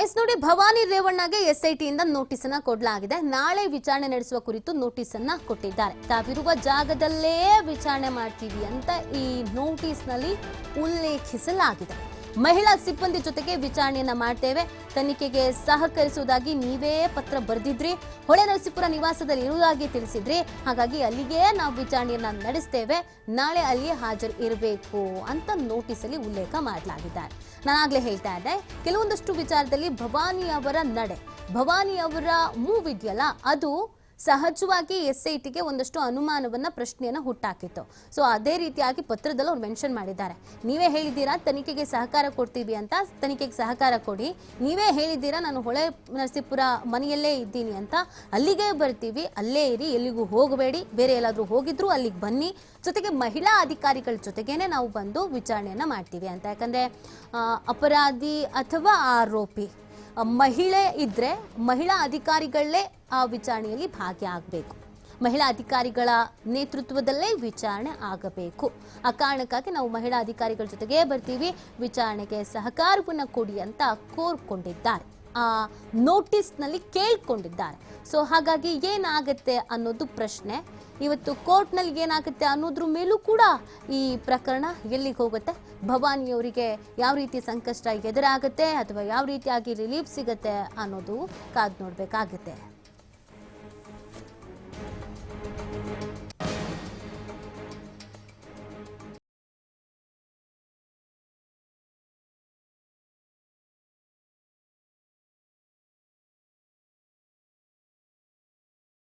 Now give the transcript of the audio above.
S ನೋಡಿ, Bhavani ರೇವಣ್ಣಗೆ SIT ಇಂದ notice ಅನ್ನು ಕೊಡಲಾಗಿದೆ. ನಾಳೆ ವಿಚಾರಣೆ ನಡೆಸುವ ಕುರಿತು ನೋಟಿಸ್ ಅನ್ನು ಕೊಟ್ಟಿದ್ದಾರೆ. ತಾವಿರುವ ಜಾಗದಲ್ಲೇ ವಿಚಾರಣೆ ಮಾಡ್ತೀವಿ ಅಂತ ಈ ನೋಟಿಸ್ ನಲ್ಲಿ ಉಲ್ಲೇಖಿಸಲಾಗಿದೆ. ಮಹಿಳಾ ಸಿಬ್ಬಂದಿ ಜೊತೆಗೆ ವಿಚಾರಣೆಯನ್ನ ಮಾಡ್ತೇವೆ, ತನಿಖೆಗೆ ಸಹಕರಿಸುವುದಾಗಿ ನೀವೇ ಪತ್ರ ಬರೆದಿದ್ರಿ, ಹೊಳೆನರಸೀಪುರ ನಿವಾಸದಲ್ಲಿ ಇರುವುದಾಗಿ ತಿಳಿಸಿದ್ರಿ. ಹಾಗಾಗಿ ಅಲ್ಲಿಗೆ ನಾವು ವಿಚಾರಣೆಯನ್ನ ನಡೆಸ್ತೇವೆ, ನಾಳೆ ಅಲ್ಲಿ ಹಾಜರು ಇರಬೇಕು ಅಂತ ನೋಟಿಸ್ ಅಲ್ಲಿ ಉಲ್ಲೇಖ ಮಾಡಲಾಗಿದ್ದಾರೆ. ನಾನಾಗ್ಲೇ ಹೇಳ್ತಾ ಇದ್ದೆ, ಕೆಲವೊಂದಷ್ಟು ವಿಚಾರದಲ್ಲಿ ಭವಾನಿ ಅವರ ನಡೆ, ಭವಾನಿ ಅವರ ಮೂವ್ ಇದೆಯಲ್ಲ, ಅದು ಸಹಜವಾಗಿ ಎಸ್ಐಟಿಗೆ ಒಂದಷ್ಟು ಅನುಮಾನವನ್ನ ಪ್ರಶ್ನೆಯನ್ನ ಹುಟ್ಟಾಕಿತ್ತು. ಸೊ ಅದೇ ರೀತಿಯಾಗಿ ಪತ್ರದಲ್ಲಿ ಅವ್ರು ಮೆನ್ಷನ್ ಮಾಡಿದ್ದಾರೆ. ನೀವೇ ಹೇಳಿದ್ದೀರಾ ತನಿಖೆಗೆ ಸಹಕಾರ ಕೊಡ್ತೀವಿ ಅಂತ, ತನಿಖೆಗೆ ಸಹಕಾರ ಕೊಡಿ. ನೀವೇ ಹೇಳಿದ್ದೀರಾ ನಾನು ಹೊಳೆ ನರಸೀಪುರ ಮನೆಯಲ್ಲೇ ಇದ್ದೀನಿ ಅಂತ, ಅಲ್ಲಿಗೆ ಬರ್ತೀವಿ, ಅಲ್ಲೇ ಇರಿ, ಎಲ್ಲಿಗೂ ಹೋಗಬೇಡಿ, ಬೇರೆ ಎಲ್ಲಾದ್ರೂ ಹೋಗಿದ್ರು ಅಲ್ಲಿಗೆ ಬನ್ನಿ, ಜೊತೆಗೆ ಮಹಿಳಾ ಅಧಿಕಾರಿಗಳ ಜೊತೆಗೇನೆ ನಾವು ಬಂದು ವಿಚಾರಣೆಯನ್ನ ಮಾಡ್ತೀವಿ ಅಂತ. ಯಾಕಂದ್ರೆ ಅಪರಾಧಿ ಅಥವಾ ಆರೋಪಿ ಮಹಿಳೆ ಇದ್ರೆ ಮಹಿಳಾ ಅಧಿಕಾರಿಗಳೇ ಆ ವಿಚಾರಣೆಯಲ್ಲಿ ಭಾಗಿಯಾಗಬೇಕು, ಮಹಿಳಾ ಅಧಿಕಾರಿಗಳ ನೇತೃತ್ವದಲ್ಲೇ ವಿಚಾರಣೆ ಆಗಬೇಕು. ಆ ಕಾರಣಕ್ಕಾಗಿ ನಾವು ಮಹಿಳಾ ಅಧಿಕಾರಿಗಳ ಜೊತೆಗೆ ಬರ್ತೀವಿ, ವಿಚಾರಣೆಗೆ ಸಹಕಾರವನ್ನು ಕೊಡಿ ಅಂತ ಕೋರ್ಕೊಂಡಿದ್ದಾರೆ, ಆ ನೋಟಿಸ್ನಲ್ಲಿ ಕೇಳ್ಕೊಂಡಿದ್ದಾರೆ. ಸೊ ಹಾಗಾಗಿ ಏನಾಗುತ್ತೆ ಅನ್ನೋದು ಪ್ರಶ್ನೆ. ಇವತ್ತು ಕೋರ್ಟ್ನಲ್ಲಿ ಏನಾಗುತ್ತೆ ಅನ್ನೋದ್ರ ಮೇಲೂ ಕೂಡ ಈ ಪ್ರಕರಣ ಎಲ್ಲಿಗೆ ಹೋಗುತ್ತೆ, ಭವಾನಿಯವರಿಗೆ ಯಾವ ರೀತಿ ಸಂಕಷ್ಟ ಎದುರಾಗುತ್ತೆ ಅಥವಾ ಯಾವ ರೀತಿಯಾಗಿ ರಿಲೀಫ್ ಸಿಗುತ್ತೆ ಅನ್ನೋದು ಕಾದು ನೋಡಬೇಕಾಗುತ್ತೆ.